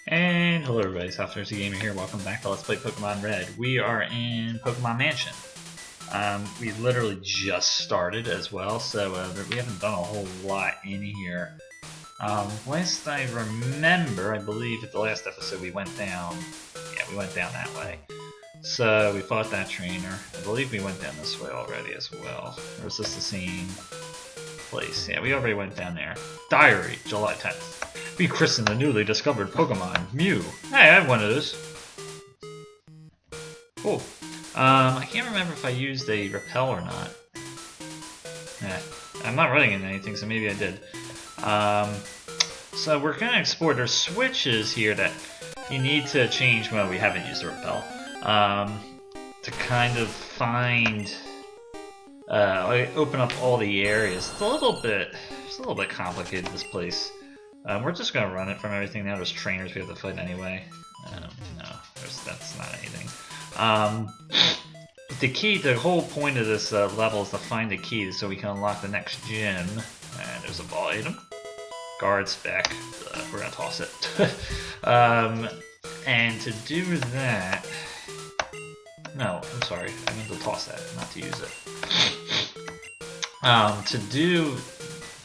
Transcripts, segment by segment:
And hello everybody, South Jersey Gamer here. Welcome back to Let's Play Pokemon Red. We are in Pokemon Mansion. We literally just started as well, so we haven't done a whole lot in here. Last I remember, I believe at the last episode we went down. Yeah, we went down that way. So we fought that trainer. I believe we went down this way already as well. Or is this the same place? Yeah, we already went down there. Diary, July 10th. We christened the newly discovered Pokemon, Mew. Hey, I have one of those. Cool. I can't remember if I used a repel or not. I'm not running into anything, so maybe I did. So we're gonna explore. There's switches here that you need to change. Well, we haven't used a repel. To kind of find, open up all the areas. It's a little bit complicated, this place. We're just gonna run it from everything now. There's trainers we have to fight anyway. No, that's not anything. The whole point of this level is to find the key so we can unlock the next gym. And there's a ball item. Guard spec. We're gonna toss it. And to do that, no, I'm sorry. I meant to toss that, not to use it. To do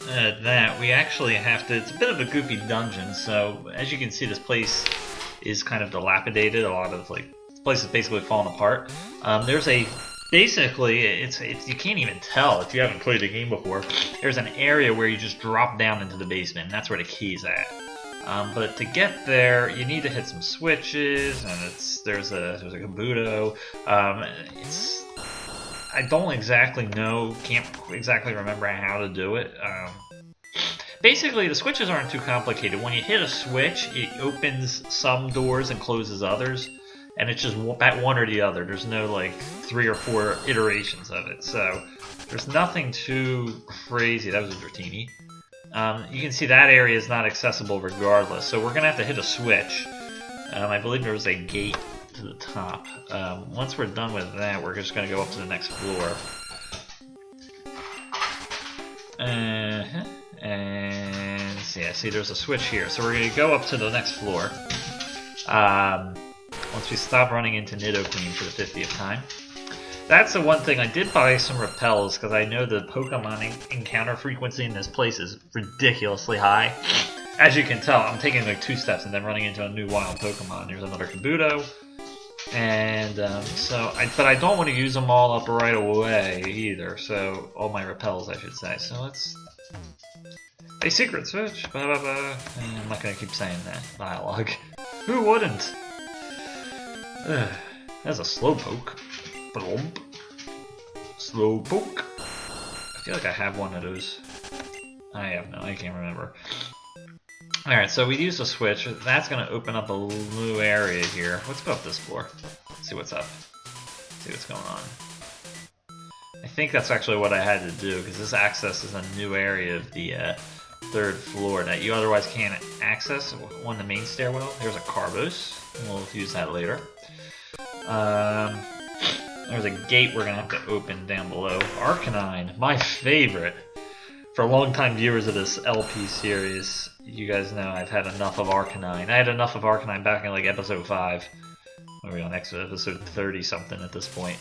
that, we actually have to. It's a bit of a goofy dungeon. So as you can see, this place is kind of dilapidated. A lot of this place is basically falling apart. There's basically it's you can't even tell if you haven't played the game before. There's an area where you just drop down into the basement, and that's where the key's at. But to get there, you need to hit some switches, and there's a Kabuto. I don't exactly know, can't exactly remember how to do it. Basically, the switches aren't too complicated. When you hit a switch, it opens some doors and closes others, and it's just at one or the other. There's no 3 or 4 iterations of it, so there's nothing too crazy. That was a Dratini. You can see that area is not accessible regardless, so we're going to have to hit a switch. I believe there was a gate to the top. Once we're done with that, we're just going to go up to the next floor. And yeah, see, there's a switch here. So we're going to go up to the next floor. Once we stop running into Nidoqueen for the 50th time. That's the one thing. I did buy some repels because I know the Pokemon encounter frequency in this place is ridiculously high. As you can tell, I'm taking 2 steps and then running into a new wild Pokemon. There's another Kabuto. And but I don't want to use them all up right away either. So all my repels, I should say. So let's a secret switch. Blah, blah, blah. I'm not gonna keep saying that dialogue. Who wouldn't? That's a Slowpoke. Blump. Slowpoke. I feel like I have one of those. I can't remember. Alright, so we used a switch. That's going to open up a new area here. Let's go up this floor. See what's up. See what's going on. I think that's actually what I had to do, because this accesses a new area of the 3rd floor that you otherwise can't access on the main stairwell. There's a Carbos. We'll use that later. There's a gate we're going to have to open down below. Arcanine, my favorite. For long-time viewers of this LP series, you guys know I've had enough of Arcanine. I had enough of Arcanine back in episode 5. What are we on, episode 30-something at this point.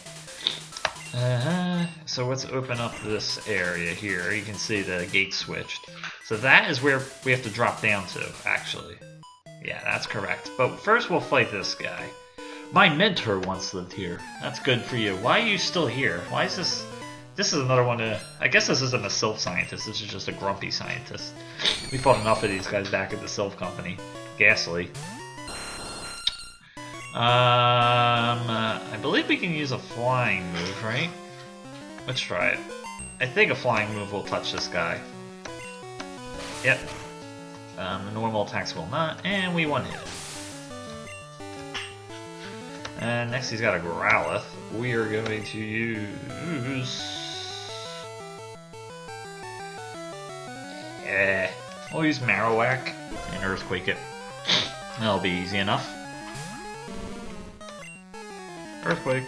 So let's open up this area here. You can see the gate switched. So that is where we have to drop down to, actually. Yeah, that's correct. But first we'll fight this guy. My mentor once lived here. That's good for you. Why are you still here? Why is this... This is another one I guess this isn't a Sylph scientist. This is just a grumpy scientist. We fought enough of these guys back at the Sylph Company. Ghastly. I believe we can use a flying move, right? Let's try it. I think a flying move will touch this guy. Yep. Normal attacks will not, and we one-hit it. And next he's got a Growlithe. We are going to use... we'll use Marowak and Earthquake it. That'll be easy enough. Earthquake.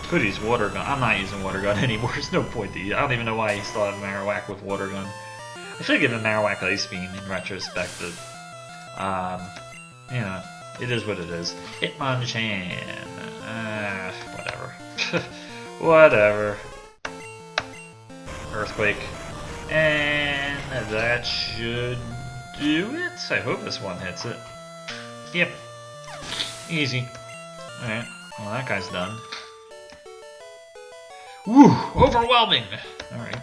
Could use Water Gun. I'm not using Water Gun anymore. There's no point to use. I don't even know why he still has Marowak with Water Gun. I should have given Marowak Ice Beam in retrospect, but You know, it is what it is. Hitmonchan. Whatever. Whatever. Earthquake. And that should do it. I hope this one hits it. Yep. Easy. Alright. Well, that guy's done. Woo! Overwhelming! Alright.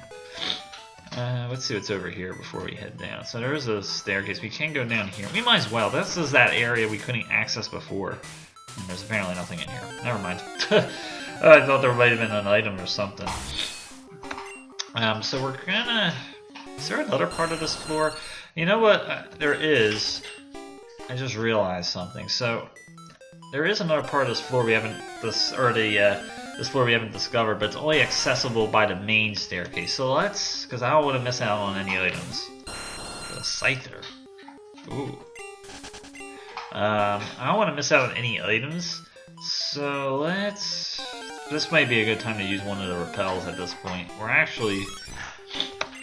Let's see what's over here before we head down. So there is a staircase. We can go down here. We might as well. This is that area we couldn't access before. And there's apparently nothing in here. Never mind. I thought there might have been an item or something. So we're gonna... Is there another part of this floor? You know what? There is. I just realized something. So there is another part of this floor we haven't... this floor we haven't discovered, but it's only accessible by the main staircase. So let's, because I don't want to miss out on any items. The Scyther. Ooh. I don't want to miss out on any items. So let's. This might be a good time to use one of the repels at this point. We're actually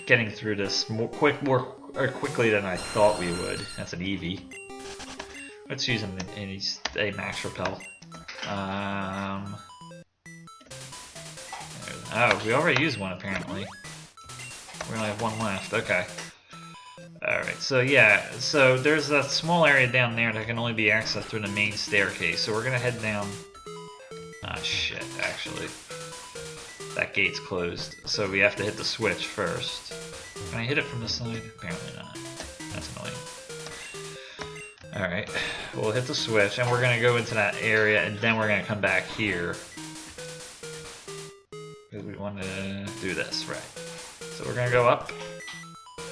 getting through this more quickly than I thought we would. That's an Eevee. Let's use a max repel. Oh, we already used one apparently. We only have one left. Okay. Alright, so yeah, so there's that small area down there that can only be accessed through the main staircase. So we're gonna head down. Ah, shit, actually. That gate's closed, so we have to hit the switch first. Can I hit it from this side? Apparently not. That's annoying. Alright, we'll hit the switch, and we're gonna go into that area, and then we're gonna come back here. Because we want to do this, right. So we're gonna go up,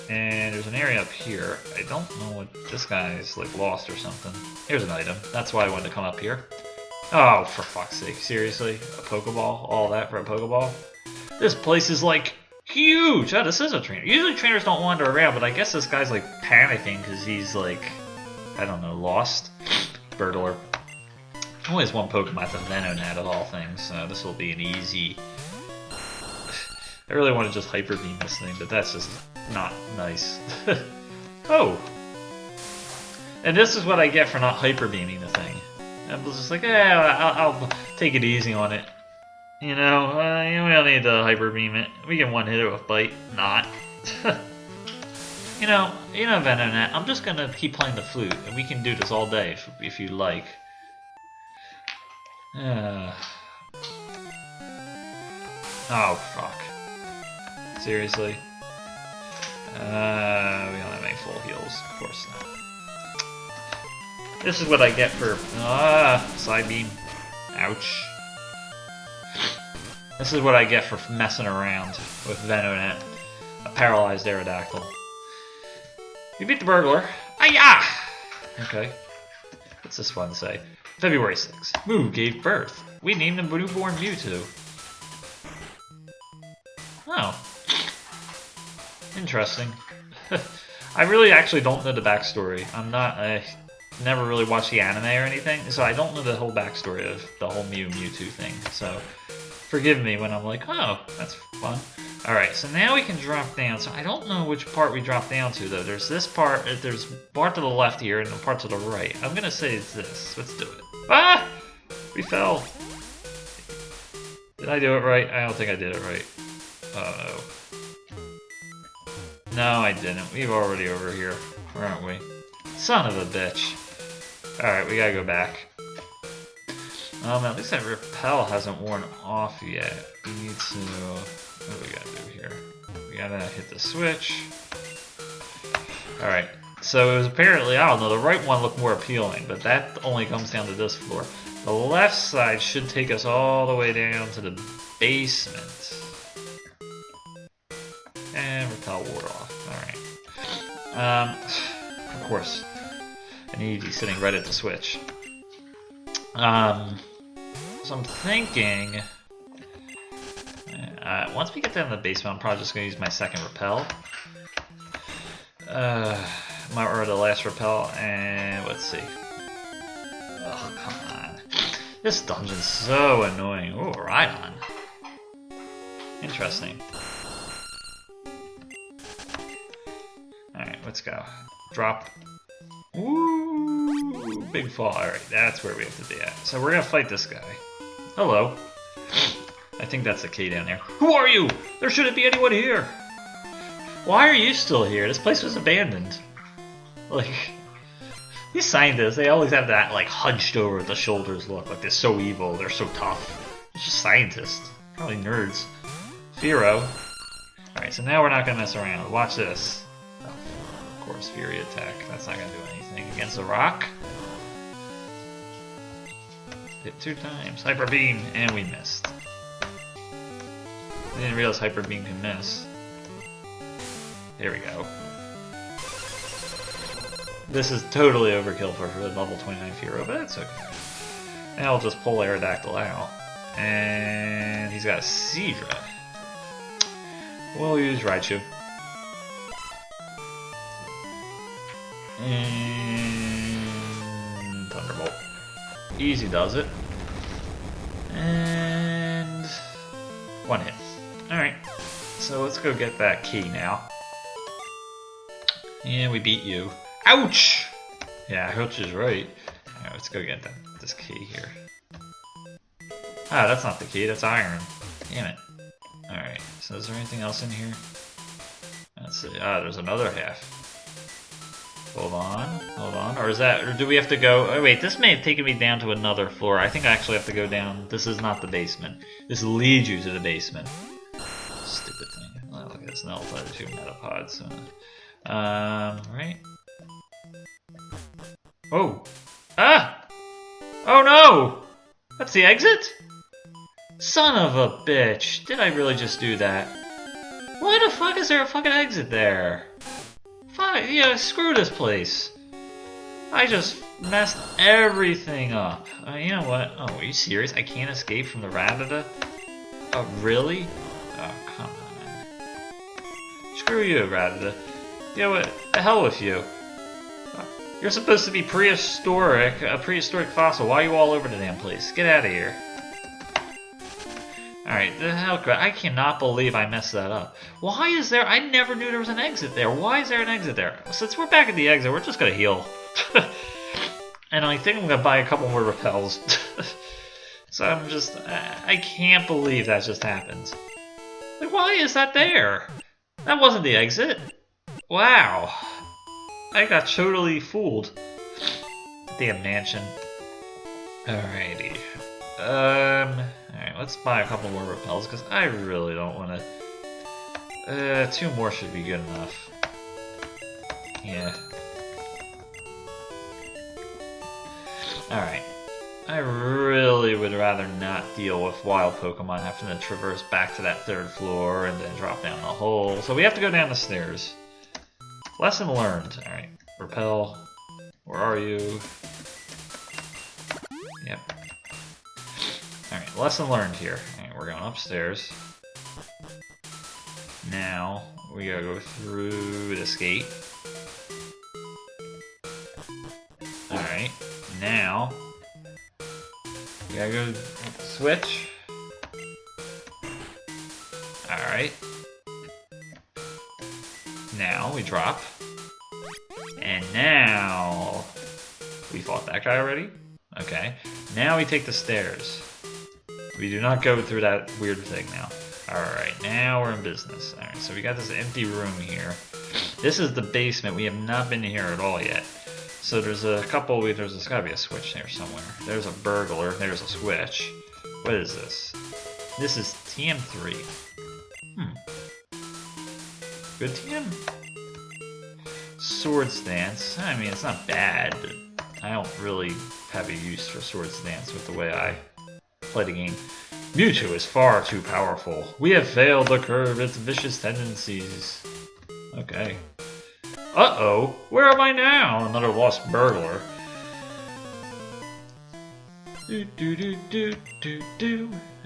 and there's an area up here. I don't know what this guy's like lost or something. Here's an item. That's why I wanted to come up here. Oh, for fuck's sake, seriously? A Pokeball? All that for a Pokeball? This place is like huge! Oh, this is a trainer. Usually trainers don't wander around, but I guess this guy's like panicking because he's like, I don't know, lost? Birtler. Only has one Pokemon, it's a Venonat of all things, so this will be an easy... I really want to just Hyper Beam this thing, but that's just not nice. Oh! And this is what I get for not Hyper Beaming the thing. I'm just like, I'll take it easy on it. You know, we don't need to Hyper Beam it. We can one hit it with Bite. Not. you know, Venonat, I'm just gonna keep playing the flute, and we can do this all day if you like. Oh, fuck. Seriously? We don't have any full heals. Of course not. This is what I get for... Side beam. Ouch. This is what I get for messing around with Venonat. A paralyzed Aerodactyl. You beat the burglar. Ayah! Okay. What's this one say? February 6th. Moo gave birth. We named him newborn Mewtwo. Oh. Interesting. I really actually don't know the backstory. I never really watched the anime or anything, so I don't know the whole backstory of the whole Mewtwo thing. So, forgive me when I'm like, oh, that's fun. Alright, so now we can drop down. So I don't know which part we drop down to, though. There's this part, there's part to the left here, and a part to the right. I'm gonna say it's this. Let's do it. Ah! We fell. Did I do it right? I don't think I did it right. Uh-oh. No, I didn't. We're already over here, aren't we? Son of a bitch. Alright, we gotta go back. At least that repel hasn't worn off yet. We need to... What do we gotta do here? We gotta hit the switch. Alright, so it was apparently, I don't know, the right one looked more appealing, but that only comes down to this floor. The left side should take us all the way down to the basement. And repel ward off. Alright. Of course. An Eevee sitting right at the switch. So I'm thinking... once we get down to the basement, I'm probably just going to use my second repel. Or the last repel, and let's see. Oh, come on. This dungeon's so annoying. Ooh, Rhydon. Interesting. Alright, let's go. Drop. Woo! big fall. Alright, that's where we have to be at. So we're gonna fight this guy. Hello. I think that's the key down there. Who are you? There shouldn't be anyone here. Why are you still here? This place was abandoned. Like, these scientists, they always have that, like, hunched over the shoulders look. Like, they're so evil, they're so tough. They're just scientists. Probably nerds. Firo. Alright, so now we're not gonna mess around. Watch this. Oh, of course, Fury attack. That's not gonna do anything against the rock. Hit 2 times. Hyper Beam, and we missed. I didn't realize Hyper Beam can miss. There we go. This is totally overkill for a level 29 Firo, but that's okay. Now I'll just pull Aerodactyl out. And he's got a Seadra. We'll use Raichu. And Thunderbolt. Easy does it. And 1 hit. Alright. So let's go get that key now. And we beat you. Ouch! Yeah, Ouch is right. Alright, let's go get this key here. Ah, that's not the key, that's iron. Damn it. Alright, so is there anything else in here? Let's see. Ah, there's another half. Hold on. Or do we have to go? Oh wait, this may have taken me down to another floor. I think I actually have to go down. This is not the basement. This leads you to the basement. Stupid thing. Oh, look at this. No, it's like 2 metapods. Right? Oh! Ah! Oh no! That's the exit? Son of a bitch! Did I really just do that? Why the fuck is there a fucking exit there? Fuck, yeah, screw this place. I just messed everything up. You know what? Oh, are you serious? I can't escape from the Rattata? Oh, really? Oh, come on. Screw you, Rattata. You know what? The hell with you. You're supposed to be prehistoric, a prehistoric fossil. Why are you all over the damn place? Get out of here. Alright, the hell crap. I cannot believe I messed that up. Why is there... I never knew there was an exit there. Why is there an exit there? Since we're back at the exit, we're just gonna heal. And I think I'm gonna buy a couple more repels. So I'm just... I can't believe that just happened. Like, why is that there? That wasn't the exit. Wow. I got totally fooled. Damn mansion. Alrighty. Alright, let's buy a couple more repels, because I really don't want to... 2 more should be good enough. Yeah. Alright. I really would rather not deal with wild Pokemon having to traverse back to that 3rd floor and then drop down the hole. So we have to go down the stairs. Lesson learned. Alright. Repel. Where are you? Yep. Alright, lesson learned here. Alright, we're going upstairs. Now, we gotta go through this gate. Alright, now, we gotta go switch. Alright. Now, we drop. And now, we fought that guy already? Okay. Now we take the stairs. We do not go through that weird thing now. Alright, now we're in business. Alright, so we got this empty room here. This is the basement. We have not been here at all yet. So there's a couple, there's gotta be a switch there somewhere. There's a burglar, there's a switch. What is this? This is TM3. Good TM? Sword Stance. I mean, it's not bad, but I don't really have a use for Sword Stance with the way I play the game. Mewtwo is far too powerful. We have failed to curb its vicious tendencies. Okay. Uh-oh! Where am I now? Another lost burglar.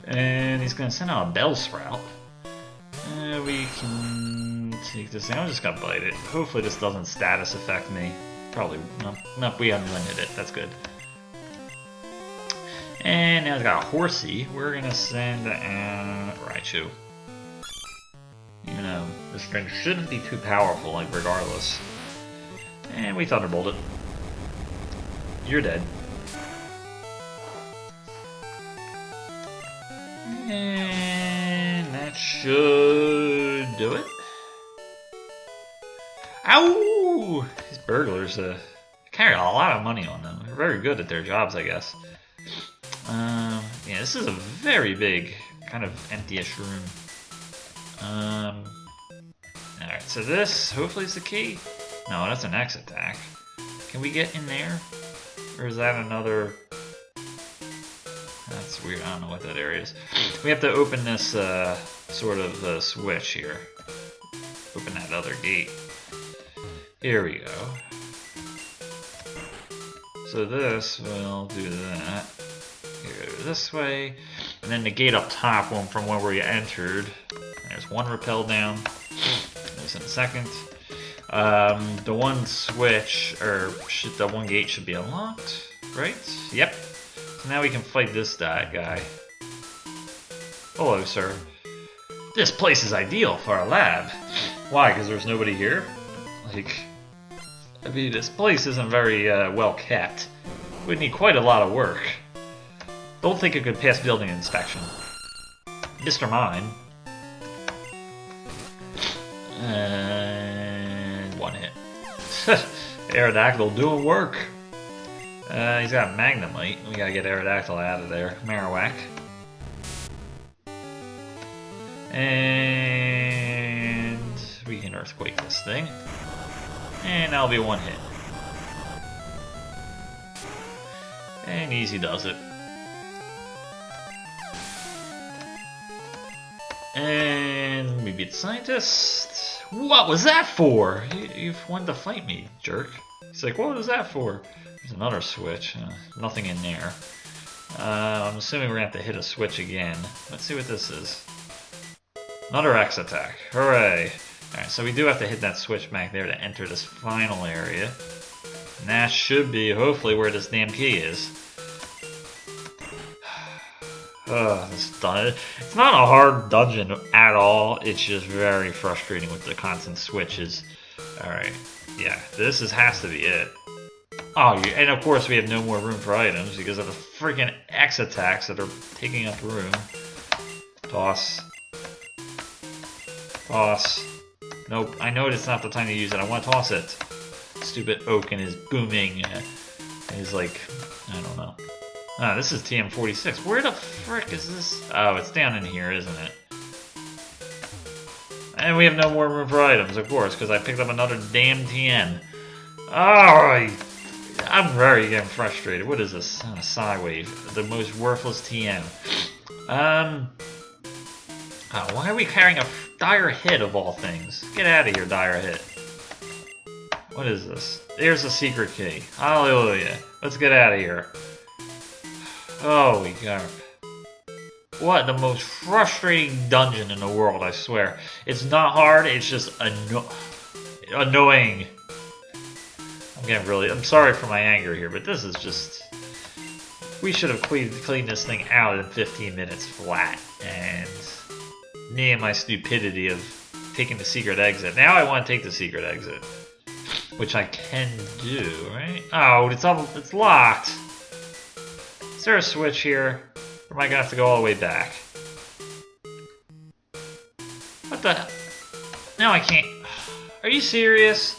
And he's gonna send out a Bellsprout. We can take this thing. I'm just gonna bite it. Hopefully this doesn't status affect me. Probably not. Nope, we unlimited it. That's good. And now it's got a Horsey. We're gonna send Raichu. Even though this thing shouldn't be too powerful, like regardless. And we Thunderbolt it. You're dead. And that should do it. Ow! These burglars carry a lot of money on them. They're very good at their jobs, I guess. Yeah, this is a very big, kind of empty-ish room. Alright, so this, hopefully is the key. No, that's an X attack. Can we get in there? Or is that another... That's weird, I don't know what that area is. We have to open this, sort of, switch here. Open that other gate. Here we go. So this will do that. Go this way. And then the gate up top, one from where we entered. There's one rappel down. There's in a second. The one switch, or the one gate should be unlocked, right? Yep. So now we can fight this guy. Hello, sir. This place is ideal for a lab. Why? Because there's nobody here? Like, I mean, this place isn't very well kept. Would need quite a lot of work. Don't think it could pass building inspection. Mr. Mine. And one hit. Aerodactyl doing work. He's got Magnemite. We gotta get Aerodactyl out of there. Marowak. And we can Earthquake this thing. And that'll be one hit. And easy does it. And we beat the scientist. What was that for? You've wanted to fight me, jerk. He's like, what was that for? There's another switch. Nothing in there. I'm assuming we're going to have to hit a switch again. Let's see what this is. Another X attack. Hooray. Alright, so we do have to hit that switch back there to enter this final area. And that should be, hopefully, where this damn key is. It's not a hard dungeon at all. It's just very frustrating with the constant switches. Alright, yeah, this has to be it. Oh, and of course we have no more room for items because of the freaking X attacks that are taking up room. Toss. Toss. Nope, I know it's not the time to use it. I want to toss it. Stupid oak and his booming is like, I don't know. Ah, this is TM46. Where the frick is this? Oh, it's down in here, isn't it? And we have no more room for items, of course, because I picked up another damn TM. Oh, I'm very getting frustrated. What is this? Oh, Psywave. The most worthless TM. Oh, why are we carrying a dire hit of all things? Get out of here, dire hit. What is this? There's a secret key. Hallelujah. Let's get out of here. Holy crap. What the most frustrating dungeon in the world, I swear. It's not hard, it's just annoying. I'm sorry for my anger here, but this is just... We should have cleaned this thing out in 15 minutes flat, and me and my stupidity of taking the secret exit. Now I want to take the secret exit, which I can do, right? Oh, it's locked. Is there a switch here? Or am I gonna have to go all the way back? What the hell? No, I can't. Are you serious?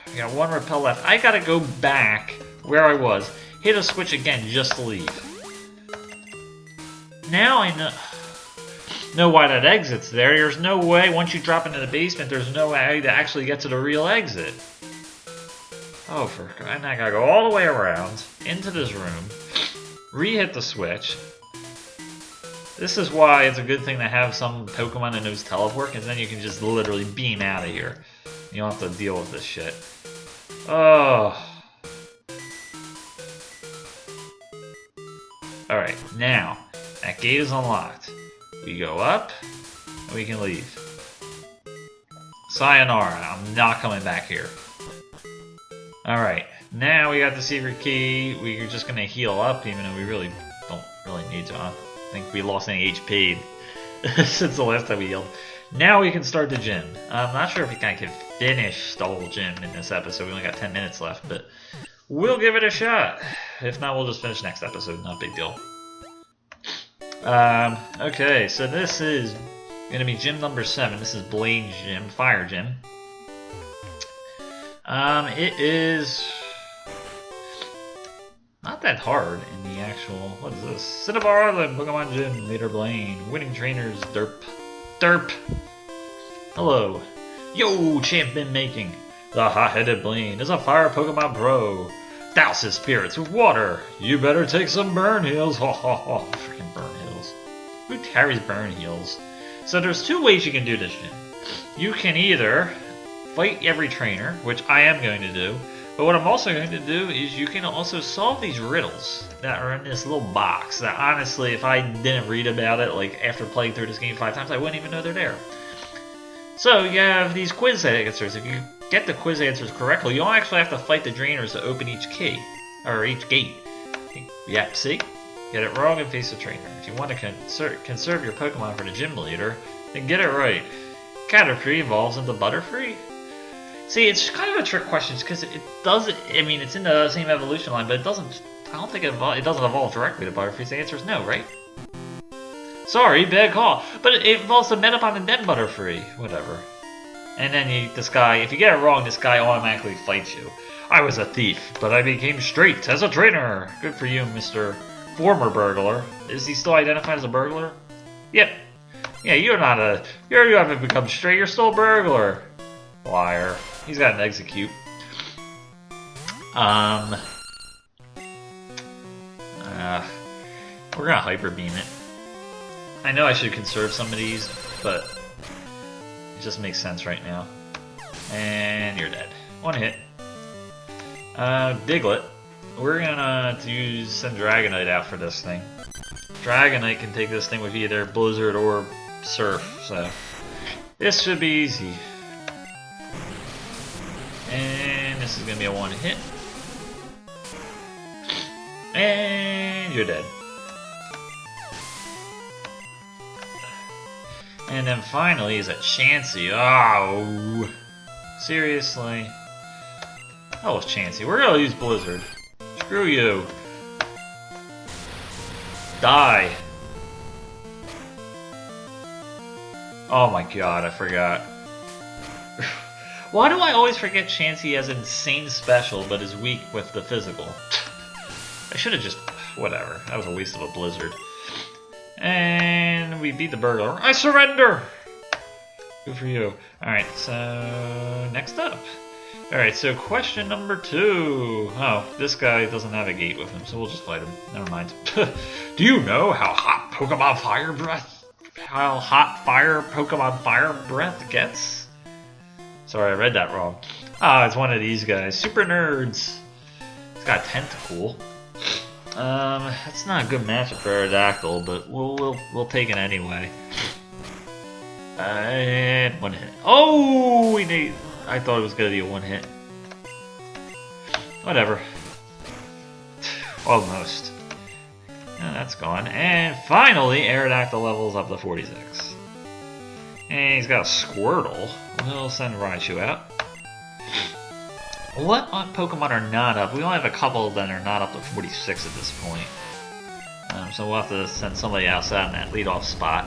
I got one rappel left. I gotta go back where I was, hit a switch again just to leave. Now I know why that exit's there. There's no way, once you drop into the basement, there's no way to actually get to the real exit. Oh, and I gotta go all the way around, into this room, re-hit the switch. This is why it's a good thing to have some Pokemon that knows teleport, because then you can just literally beam out of here. You don't have to deal with this shit. Oh. Alright, now, that gate is unlocked. We go up, and we can leave. Sayonara, I'm not coming back here. Alright, now we got the secret key. We're just gonna heal up, even though we really don't need to. I don't think we lost any HP since the last time we healed. Now we can start the gym. I'm not sure if I can finish the whole gym in this episode. We only got 10 minutes left, but we'll give it a shot. If not, we'll just finish next episode. Not a big deal. Okay, so this is going to be gym number 7. This is Blaine's gym, Fire Gym. It is not that hard in the actual, what is this? Cinnabar Island, Pokemon Gym, Leader Blaine, winning trainers, Derp. Hello. Yo, champion making. The hot-headed Blaine is a fire Pokemon pro. Douse his spirits with water. You better take some burn heals. Ha ha ha. Freaking burn heals. Who carries burn heals? So there's 2 ways you can do this gym. You can either fight every trainer, which I am going to do. But what I'm also going to do is you can also solve these riddles that are in this little box that honestly, if I didn't read about it, like after playing through this game 5 times, I wouldn't even know they're there. So you have these quiz answers. If you get the quiz answers correctly, you don't actually have to fight the drainers to open each key, or each gate. Yep, see? Get it wrong and face the trainer. If you want to conserve your Pokemon for the gym leader, then get it right. Caterpie evolves into Butterfree? See, it's kind of a trick question because it doesn't. I mean, it's in the same evolution line, but it doesn't. I don't think it doesn't evolve directly to Butterfree. So the answer is no, right? Sorry, bad call. But it evolves to Metapod and then Butterfree. Whatever. And then this guy, if you get it wrong, this guy automatically fights you. I was a thief, but I became straight as a trainer. Good for you, Mr. Former Burglar. Is he still identified as a burglar? Yep. Yeah, you're not a. You haven't become straight. You're still a burglar. Liar. He's got an execute. We're gonna hyper beam it. I know I should conserve some of these, but it just makes sense right now. And you're dead. 1 hit. Diglett. We're gonna send Dragonite out for this thing. Dragonite can take this thing with either Blizzard or Surf, so this should be easy. And this is going to be a 1 hit. And you're dead. And then finally is a Chansey. Oh! Seriously? Oh, it's Chansey. We're going to use Blizzard. Screw you. Die. Oh my god, I forgot. Why do I always forget Chansey has insane special, but is weak with the physical? I should have just... whatever. That was a waste of a Blizzard. And we beat the burglar. I surrender! Good for you. Alright, so... next up. Alright, so question number 2. Oh, this guy doesn't have a gate with him, so we'll just fight him. Never mind. Do you know how hot Pokemon Fire Breath gets? Sorry, I read that wrong. Ah, it's one of these guys. Super Nerds. It's got a Tentacool. That's not a good matchup for Aerodactyl, but we'll take it anyway. And 1 hit. Oh, I thought it was gonna be a 1 hit. Whatever. Almost. Oh, that's gone. And finally, Aerodactyl levels up to 46. And he's got a Squirtle. We'll send Raichu out. What Pokemon are not up? We only have a couple that are not up to 46 at this point. So we'll have to send somebody else out in that leadoff spot.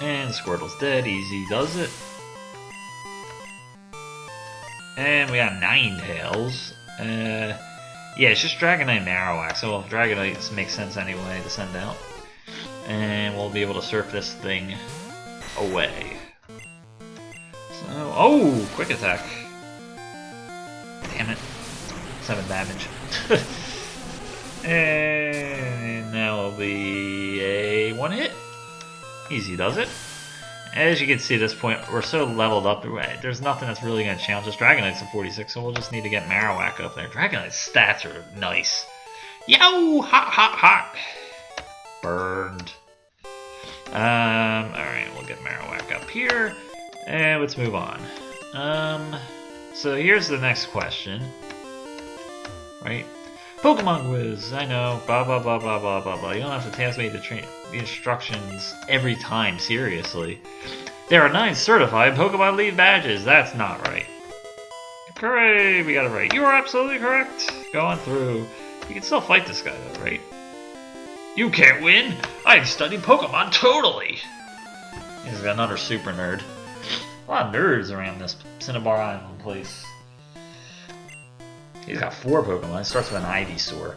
And Squirtle's dead. Easy does it. And we got Ninetales. Yeah, it's just Dragonite and Marowak. So Dragonite makes sense anyway to send out. And we'll be able to surf this thing away. So, oh, quick attack. Damn it. 7 damage. And now will be a 1 hit. Easy does it. As you can see at this point, we're so leveled up, there's nothing that's really going to challenge us. Dragonite's at 46, so we'll just need to get Marowak up there. Dragonite's stats are nice. Yo! Hot, hot, hot! Burned. Alright, we'll get Marowak up here. And let's move on. So here's the next question. Right? Pokemon quiz. I know. Blah blah blah blah blah blah blah. You don't have to task me to train the instructions every time. Seriously. There are 9 certified Pokemon League badges. That's not right. Hooray! We got it right. You are absolutely correct. Going through. You can still fight this guy though, right? You can't win. I've studied Pokemon totally. He's another super nerd. A lot of nerds around this Cinnabar Island place. He's got 4 Pokemon. It starts with an Ivysaur.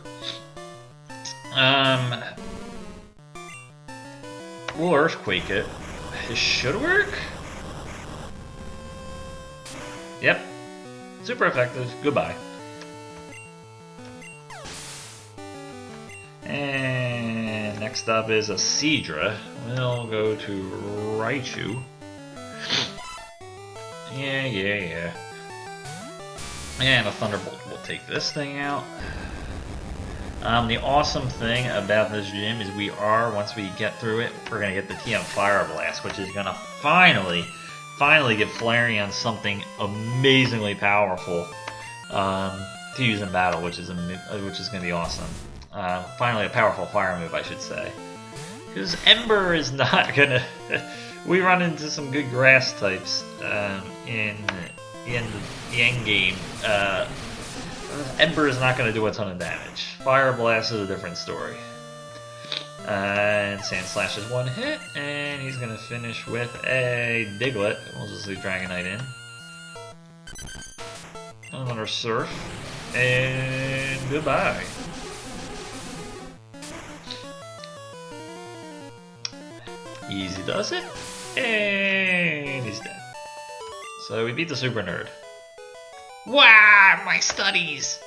We'll Earthquake it. It should work? Yep. Super effective. Goodbye. And next up is a Seadra. We'll go to Raichu. Yeah. And a Thunderbolt will take this thing out. The awesome thing about this gym is once we get through it, we're going to get the TM Fire Blast, which is going to finally give Flareon something amazingly powerful to use in battle, which is going to be awesome. Finally, a powerful fire move, I should say. Because Ember is not going to... we run into some good grass types in the end game. Ember is not going to do a ton of damage. Fire Blast is a different story. And Sand Slash is 1 hit, and he's going to finish with a Diglett. We'll just leave Dragonite in. Another Surf, and goodbye. Easy does it, and he's dead. So we beat the Super Nerd. Wah! My studies!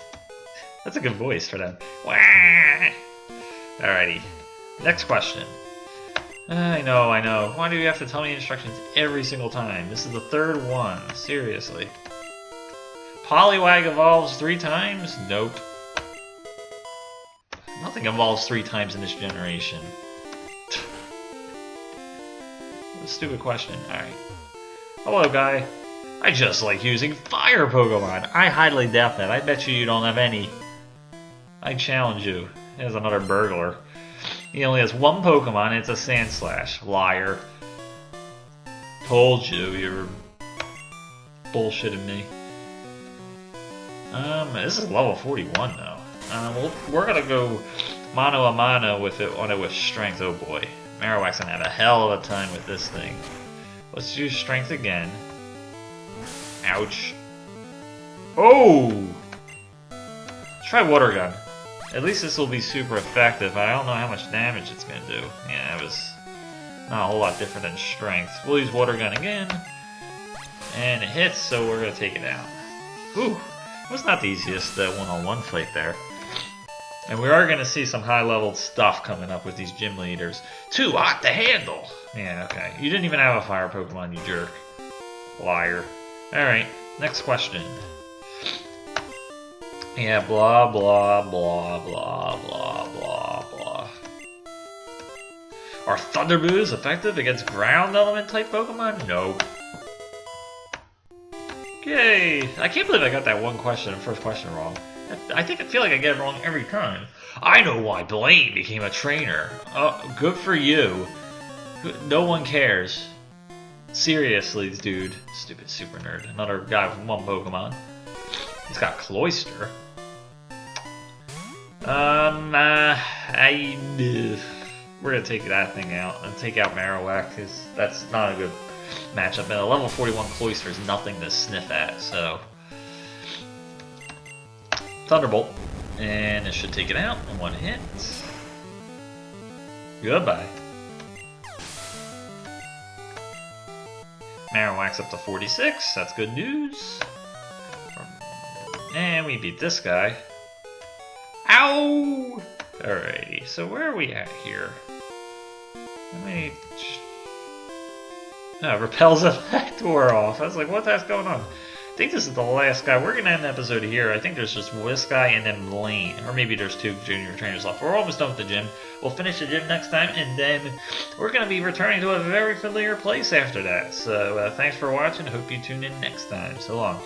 That's a good voice for them. Wah! Alrighty. Next question. I know. Why do you have to tell me instructions every single time? This is the 3rd one. Seriously. Poliwag evolves 3 times? Nope. Nothing evolves 3 times in this generation. What a stupid question. Alright. Hello, guy. I just like using fire Pokemon. I highly doubt that. I bet you don't have any. I challenge you. There's another burglar. He only has 1 Pokemon, and it's a Sand Slash. Liar. Told you, you're bullshitting me. This is level 41 though. We're gonna go mano a mano with it on it with strength. Oh boy, Marowak's gonna have a hell of a time with this thing. Let's use strength again. Ouch. Oh! Let's try Water Gun. At least this will be super effective. I don't know how much damage it's gonna do. Yeah, it was not a whole lot different than strength. We'll use Water Gun again. And it hits, so we're gonna take it out. Ooh, it was not the easiest one-on-one fight there. And we are gonna see some high-level stuff coming up with these gym leaders. Too hot to handle! Yeah, okay. You didn't even have a fire Pokemon, you jerk. Liar. Alright, next question. Yeah, blah, blah, blah, blah, blah, blah, blah. Are Thunder moves effective against ground element type Pokemon? Nope. Yay! I can't believe I got that first question wrong. I feel like I get it wrong every time. I know why Blaine became a trainer. Oh, good for you. No one cares. Seriously, dude. Stupid super nerd. Another guy with 1 Pokemon. He's got Cloyster. We're gonna take that thing out and take out Marowak because that's not a good matchup. And a level 41 Cloyster is nothing to sniff at, so. Thunderbolt. And it should take it out in 1 hit. Goodbye. Marowak's up to 46. That's good news. And we beat this guy. Ow! Alrighty, so where are we at here? Repel's effect wore off. I was like, what the heck's going on? I think this is the last guy. We're going to end the episode here. I think there's just this guy and then Blaine. Or maybe there's 2 junior trainers left. We're almost done with the gym. We'll finish the gym next time, and then we're going to be returning to a very familiar place after that. So thanks for watching. Hope you tune in next time. So long.